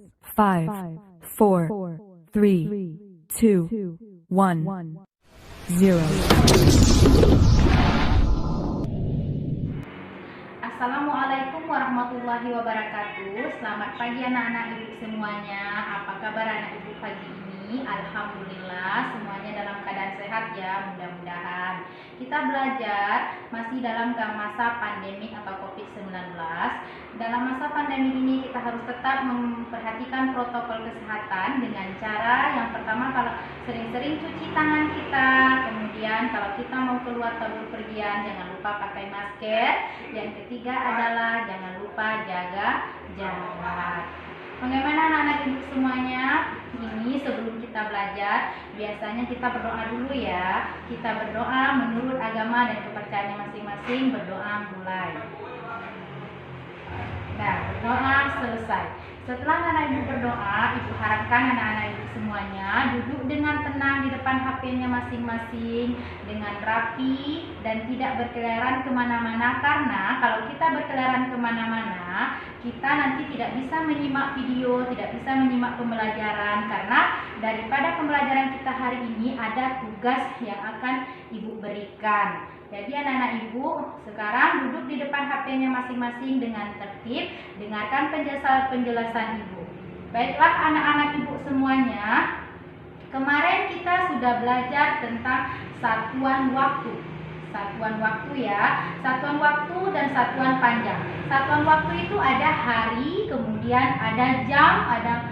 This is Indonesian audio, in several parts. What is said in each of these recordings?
5, 4, 3, 2, 1, 0. Assalamualaikum warahmatullahi wabarakatuh. Selamat pagi anak-anak ibu semuanya. Apa kabar anak ibu pagi ini? Alhamdulillah semuanya dalam keadaan sehat ya, mudah-mudahan. Kita belajar masih dalam masa pandemi atau COVID-19. Dalam masa pandemi ini kita harus tetap memperhatikan protokol kesehatan dengan cara yang pertama, kalau sering-sering cuci tangan kita. Kemudian kalau kita mau keluar atau berpergian jangan lupa pakai masker. Yang ketiga adalah jangan lupa jaga jarak. Bagaimana anak-anak ibu semuanya? Ini sebelum kita belajar, biasanya kita berdoa dulu ya. Kita berdoa menurut agama dan kepercayaannya masing-masing. Berdoa mulai. Nah, berdoa selesai. Setelah anak ibu berdoa, ibu harapkan anak-anak ibu semuanya duduk dengan tenang di depan HP-nya masing-masing dengan rapi dan tidak berkeliaran kemana-mana, karena kalau kita berkeliaran kemana-mana kita nanti tidak bisa menyimak video, tidak bisa menyimak pembelajaran, karena daripada pembelajaran kita hari ini ada tugas yang akan ibu berikan. Jadi anak-anak ibu sekarang duduk di depan HP-nya masing-masing dengan tertib, dengarkan penjelasan ibu. Baiklah anak-anak ibu semuanya, kemarin kita sudah belajar tentang satuan waktu. Satuan waktu ya, satuan waktu dan satuan panjang. Satuan waktu itu ada hari, kemudian ada jam, ada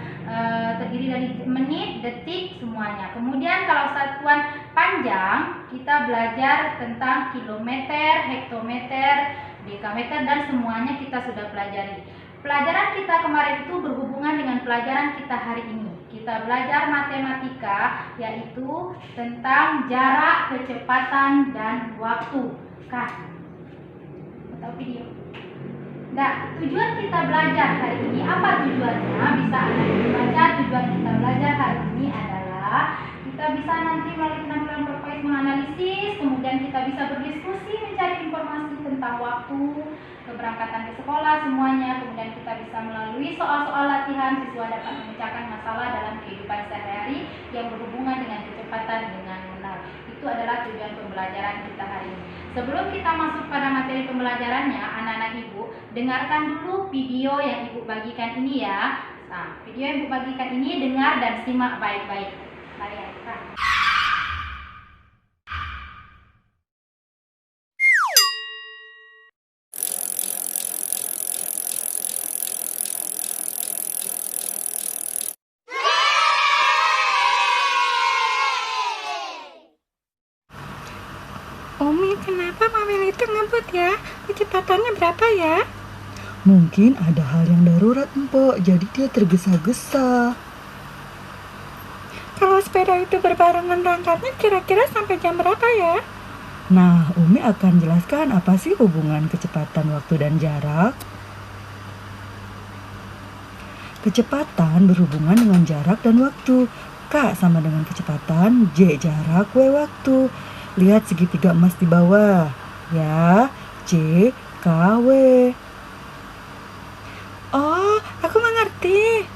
terdiri dari menit, detik, semuanya. Kemudian kalau satuan panjang kita belajar tentang kilometer, hektometer, dekameter, dan semuanya kita sudah pelajari. Pelajaran kita kemarin itu berhubungan dengan pelajaran kita hari ini. Kita belajar matematika, yaitu tentang jarak, kecepatan, dan waktu. Atau video. Nah, tujuan kita belajar hari ini, apa tujuannya? Bisa Anda baca. Tujuan kita belajar hari ini adalah kita bisa nanti melalui penampilan PowerPoint menganalisis, kemudian kita bisa berdiskusi, mencari informasi tentang waktu, keberangkatan ke sekolah, semuanya. Kemudian kita bisa melalui soal-soal latihan, siswa dapat memecahkan masalah dalam kehidupan sehari-hari yang berhubungan dengan kecepatan dengan benar. Itu adalah tujuan pembelajaran kita hari ini. Sebelum kita masuk pada materi pembelajarannya, anak-anak ibu, dengarkan dulu video yang ibu bagikan ini ya. Nah, video yang ibu bagikan ini dengar dan simak baik-baik. Mari kita. Umi, kenapa mobil itu ngebut ya? Kecepatannya berapa ya? Mungkin ada hal yang darurat, Mpok, jadi dia tergesa-gesa. Kalau sepeda itu berbarengan berangkatnya kira-kira sampai jam berapa ya? Nah, Umi akan jelaskan apa sih hubungan kecepatan waktu dan jarak. Kecepatan berhubungan dengan jarak dan waktu. K sama dengan kecepatan, J jarak, W waktu. Lihat segitiga emas di bawah. Ya, J, K, W. Oh, aku mengerti.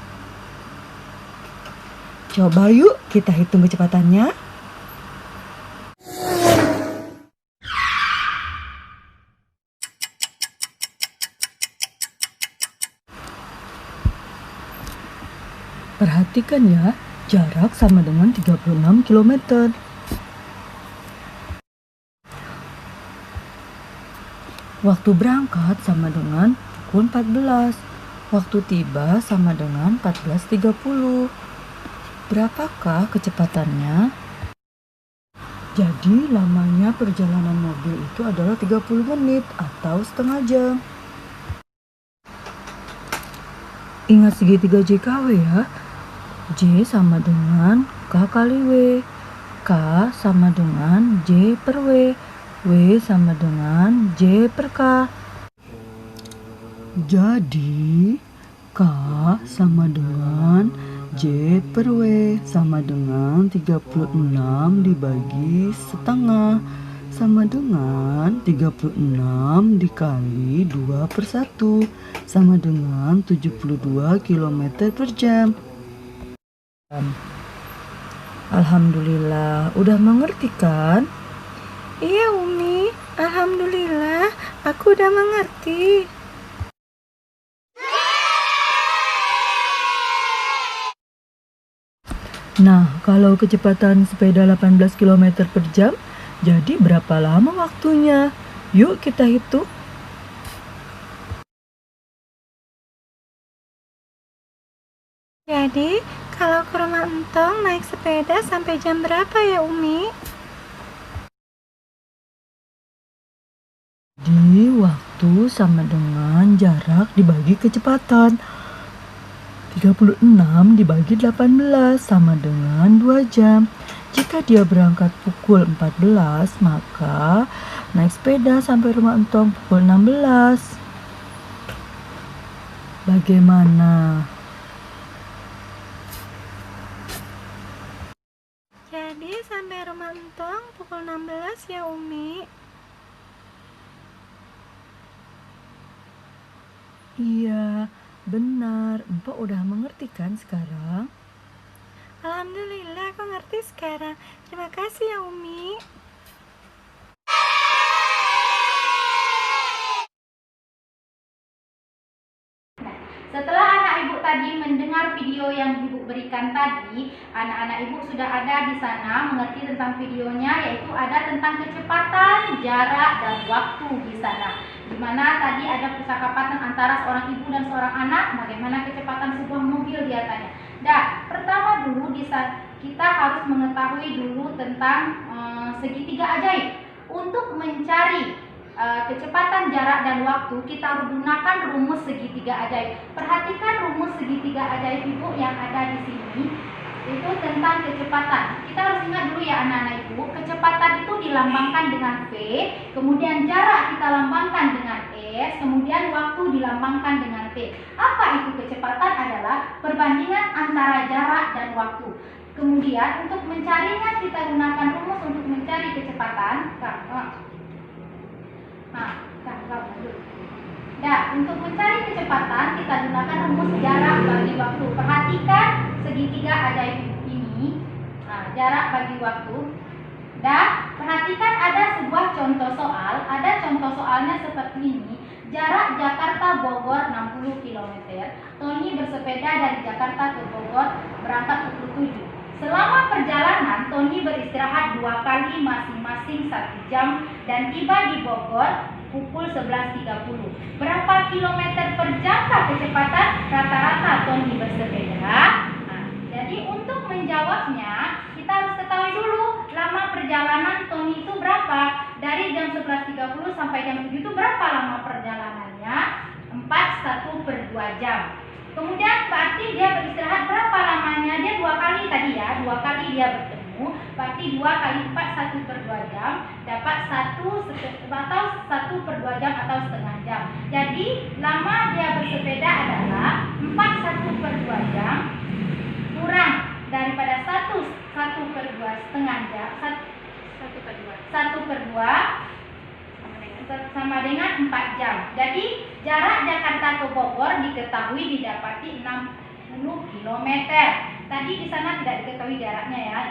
Coba yuk kita hitung kecepatannya. Perhatikan ya, jarak sama dengan 36 km. Waktu berangkat sama dengan pukul 14. Waktu tiba sama dengan 14.30. Berapakah kecepatannya? Jadi lamanya perjalanan mobil itu adalah 30 menit atau setengah jam. Ingat segitiga JKW ya. J sama dengan K kali W. K sama dengan J per W. W sama dengan J per K. Jadi K sama dengan J per W sama dengan 36 dibagi setengah. sama dengan 36 dikali 2/1 sama dengan 72 km per jam. Alhamdulillah, udah mengerti kan? Iya Umi, alhamdulillah aku udah mengerti. Nah, kalau kecepatan sepeda 18 km per jam, jadi berapa lama waktunya? Yuk kita hitung. Jadi, kalau ke rumah Entong naik sepeda sampai jam berapa ya Umi? Di waktu sama dengan jarak dibagi kecepatan. 36 dibagi 18 sama dengan 2 jam. Jika dia berangkat pukul 14, maka naik sepeda sampai rumah Entong pukul 16. Bagaimana? Jadi sampai rumah Entong pukul 16 ya Umi? Iya, benar. Empok udah mengerti kan sekarang? Alhamdulillah aku ngerti sekarang. Terima kasih ya Umi. Setelah anak ibu tadi mendengar video yang ibu berikan tadi, anak-anak ibu sudah ada di sana mengerti tentang videonya, yaitu ada tentang kecepatan, jarak, dan waktu di sana. Di mana tadi ada percakapan antara seorang ibu dan seorang anak, bagaimana kecepatan sebuah mobil dia tanya. Nah, pertama dulu kita harus mengetahui dulu tentang segitiga ajaib. Untuk mencari kecepatan, jarak, dan waktu, kita harus gunakan rumus segitiga ajaib. Perhatikan rumus segitiga ajaib ibu yang ada di sini. Itu tentang kecepatan. Kita harus ingat dulu ya anak-anak ibu, kecepatan itu dilambangkan dengan V, kemudian jarak kita lambangkan dengan S, kemudian waktu dilambangkan dengan T. Apa itu kecepatan? Adalah perbandingan antara jarak dan waktu. Kemudian untuk mencarinya kita gunakan rumus untuk mencari kecepatan. Untuk mencari kecepatan kita gunakan rumus jarak bagi waktu. Perhatikan segitiga ajaib ini, jarak bagi waktu. Dan perhatikan ada sebuah contoh soal. Ada contoh soalnya seperti ini. Jarak Jakarta Bogor 60 km. Tony bersepeda dari Jakarta ke Bogor berangkat pukul 7. Selama perjalanan, Tony beristirahat 2 kali masing-masing 1 jam dan tiba di Bogor pukul 11.30. Berapa kilometer per jamkah kecepatan rata-rata Tony bersepeda? Jadi untuk menjawabnya, kita harus ketahui dulu lama perjalanan Tony itu berapa. Dari jam 11.30 sampai jam 7 itu berapa lama perjalanannya? 1/2 jam. Kemudian berarti dia beristirahat berapa lamanya? Dia 2 kali tadi ya, 2 kali dia bertemu. Berarti 2 kali 4 1/2 jam, dapat 1/2 jam atau setengah jam. Jadi lama dia bersepeda adalah 4 1/2 jam kurang daripada 1/2 setengah jam, 1/2 sama dengan 4 jam. Jadi jarak Jakarta ke Bogor diketahui didapati 60 km. Tadi di sana tidak diketahui jaraknya ya,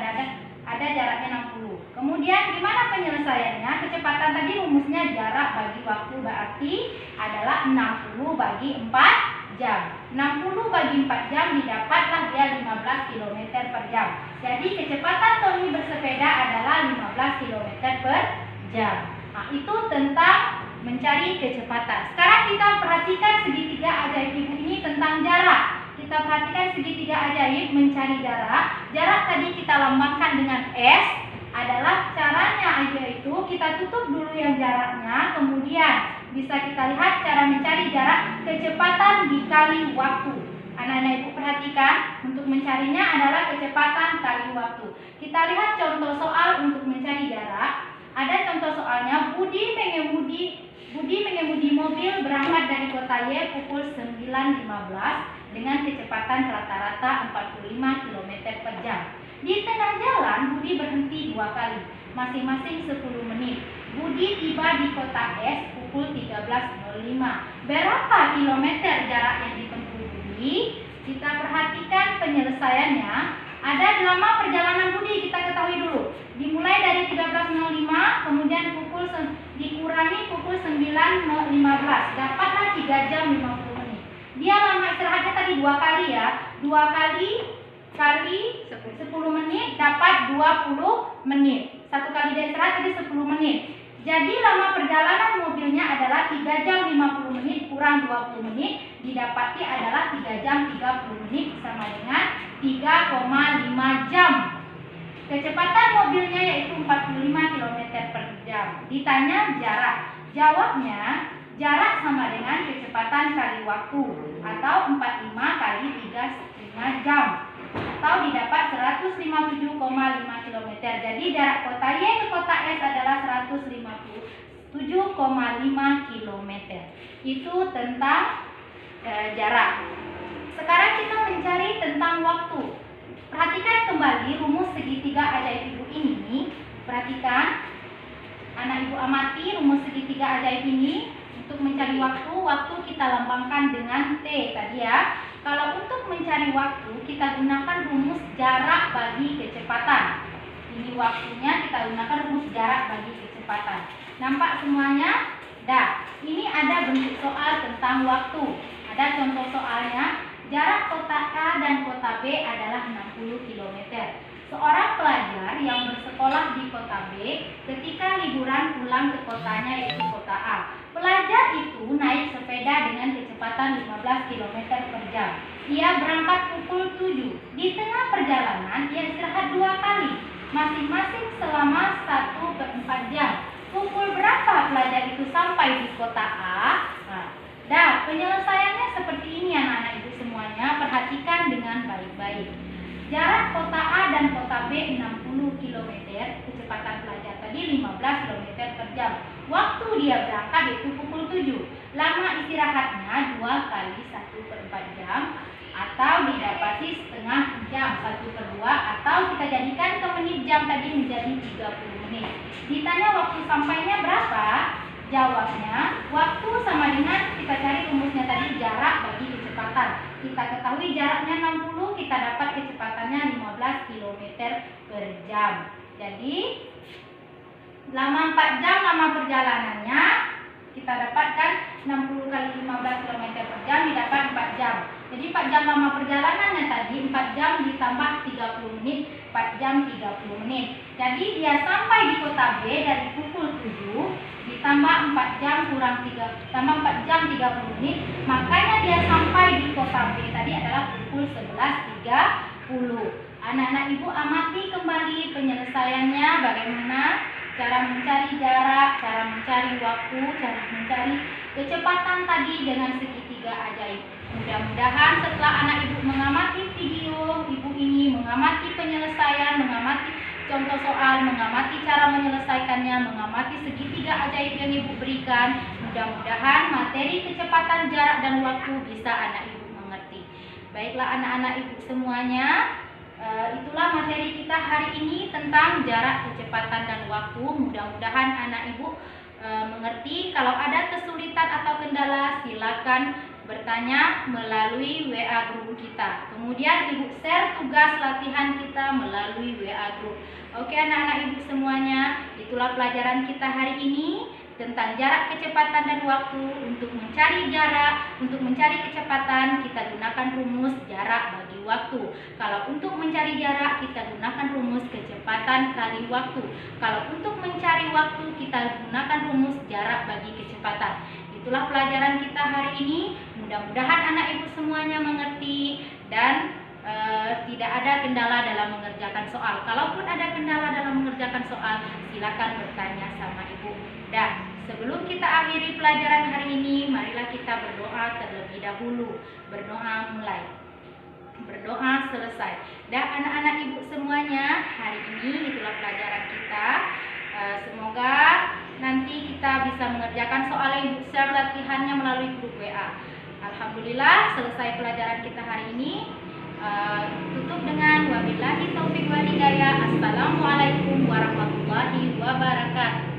ada jaraknya 60. Kemudian gimana penyelesaiannya? Kecepatan tadi rumusnya jarak bagi waktu berarti adalah 60 bagi 4 jam. 60 bagi 4 jam didapatlah dia 15 km per jam. Jadi kecepatan Tony bersepeda adalah 15 km per jam. Itu tentang mencari kecepatan. Sekarang kita perhatikan segitiga ajaib ibu ini tentang jarak. Kita perhatikan segitiga ajaib mencari jarak. Jarak tadi kita lambangkan dengan S. Adalah caranya yaitu kita tutup dulu yang jaraknya, kemudian bisa kita lihat cara mencari jarak kecepatan dikali waktu. Anak-anak ibu perhatikan, untuk mencarinya adalah kecepatan kali waktu. Kita lihat contoh soal untuk mencari jarak. Ada contoh soalnya, Budi mengemudi mobil berangkat dari kota Y pukul 9.15 dengan kecepatan rata-rata 45 km per jam. Di tengah jalan, Budi berhenti 2 kali. masing-masing 10 menit. Budi tiba di kota S pukul 13.05. Berapa kilometer jarak yang ditempuh Budi? Kita perhatikan penyelesaiannya. Ada lama perjalanan Budi, kita ketahui dulu. Dimulai dari 13.05, kemudian dikurangi pukul 9.15. Dapatlah 3 jam 50 menit. Dia lama istirahatnya tadi 2 kali ya. 2 kali 10 menit dapat 20 menit. 1 kali dia istirahat tadi 10 menit. Jadi lama perjalanan mobilnya adalah 3 jam 50 menit kurang 20 menit, didapati adalah 3 jam 30 menit sama dengan 3,5 jam. Kecepatan mobilnya yaitu 45 km per jam. Ditanya jarak. Jawabnya jarak sama dengan kecepatan kali waktu atau 45 kali 3,5 jam. Atau didapat 157,5 km. Jadi jarak kota Y ke kota S adalah 157,5 km. Itu tentang jarak. Sekarang kita mencari tentang waktu. Perhatikan kembali rumus segitiga ajaib ibu ini. Perhatikan, anak ibu amati rumus segitiga ajaib ini. Untuk mencari waktu kita lambangkan dengan T tadi ya. Kalau untuk mencari waktu, kita gunakan rumus jarak bagi kecepatan. Ini waktunya, kita gunakan rumus jarak bagi kecepatan. Nampak semuanya? Dah. Ini ada bentuk soal tentang waktu. Ada contoh soalnya. Jarak kota A dan kota B adalah 60 km. Seorang pelajar yang bersekolah di kota B ketika liburan pulang ke kotanya yaitu kota A. Pelajar itu naik sepeda dengan kecepatan 15 km per jam. Ia berangkat pukul 7. Di tengah perjalanan ia istirahat 2 kali, masing-masing selama 1/4 jam. Pukul berapa pelajar itu sampai di kota A? Dah, penyelesaiannya seperti ini anak-anak ibu semuanya. Perhatikan dengan baik-baik. Jarak kota A dan kota B 60 km, kecepatan pelajar tadi 15 km per jam. Waktu dia berangkat itu pukul 7. Lama istirahatnya 2 kali 1/4 jam atau didapati setengah jam 1/2 atau kita jadikan ke menit jam tadi menjadi 30 menit. Ditanya waktu sampainya berapa? Jawabnya, waktu sama dengan kita cari rumusnya tadi jarak bagi kecepatan. Kita ketahui jaraknya 60, kita dapat kecepatannya 15 km per jam. Jadi, lama 4 jam lama perjalanannya, kita dapatkan 60 kali 15 km per jam didapat 4 jam. Jadi 4 jam lama perjalanannya tadi, 4 jam ditambah 30 menit, 4 jam 30 menit. Jadi dia sampai di kota B dari pukul 7 ditambah 4 jam kurang 30 menit, makanya dia sampai di kota B tadi adalah pukul 11.30. Anak-anak ibu amati kembali penyelesaiannya, bagaimana cara mencari jarak, cara mencari waktu, cara mencari kecepatan tadi dengan segitiga ajaib. Mudah-mudahan setelah anak ibu mengamati video ibu ini, mengamati penyelesaian, mengamati contoh soal, mengamati cara menyelesaikannya, mengamati segitiga ajaib yang ibu berikan, mudah-mudahan materi kecepatan, jarak, dan waktu bisa anak ibu mengerti. Baiklah anak-anak ibu semuanya, itulah materi kita hari ini tentang jarak, kecepatan, dan waktu. Mudah-mudahan anak ibu mengerti. Kalau ada kesulitan atau kendala, silakan bertanya melalui WA group kita. Kemudian ibu share tugas latihan kita melalui WA group. Oke anak-anak ibu semuanya, itulah pelajaran kita hari ini tentang jarak, kecepatan, dan waktu. Untuk mencari jarak, untuk mencari kecepatan, kita gunakan rumus jarak bagi waktu. Kalau untuk mencari jarak, kita gunakan rumus kecepatan kali waktu. Kalau untuk mencari waktu, kita gunakan rumus jarak bagi kecepatan. Itulah pelajaran kita hari ini. Mudah-mudahan anak ibu semuanya mengerti dan tidak ada kendala dalam mengerjakan soal. Kalaupun ada kendala dalam mengerjakan soal, silakan bertanya sama ibu. Dan sebelum kita akhiri pelajaran hari ini, marilah kita berdoa terlebih dahulu. Berdoa mulai, berdoa selesai. Dan anak-anak ibu semuanya, hari ini itulah pelajaran kita. Semoga nanti kita bisa mengerjakan soal yang ibu share latihannya melalui grup WA. Alhamdulillah selesai pelajaran kita hari ini. Tutup dengan wabillahi taufik wal hidayah. Assalamualaikum warahmatullahi wabarakatuh.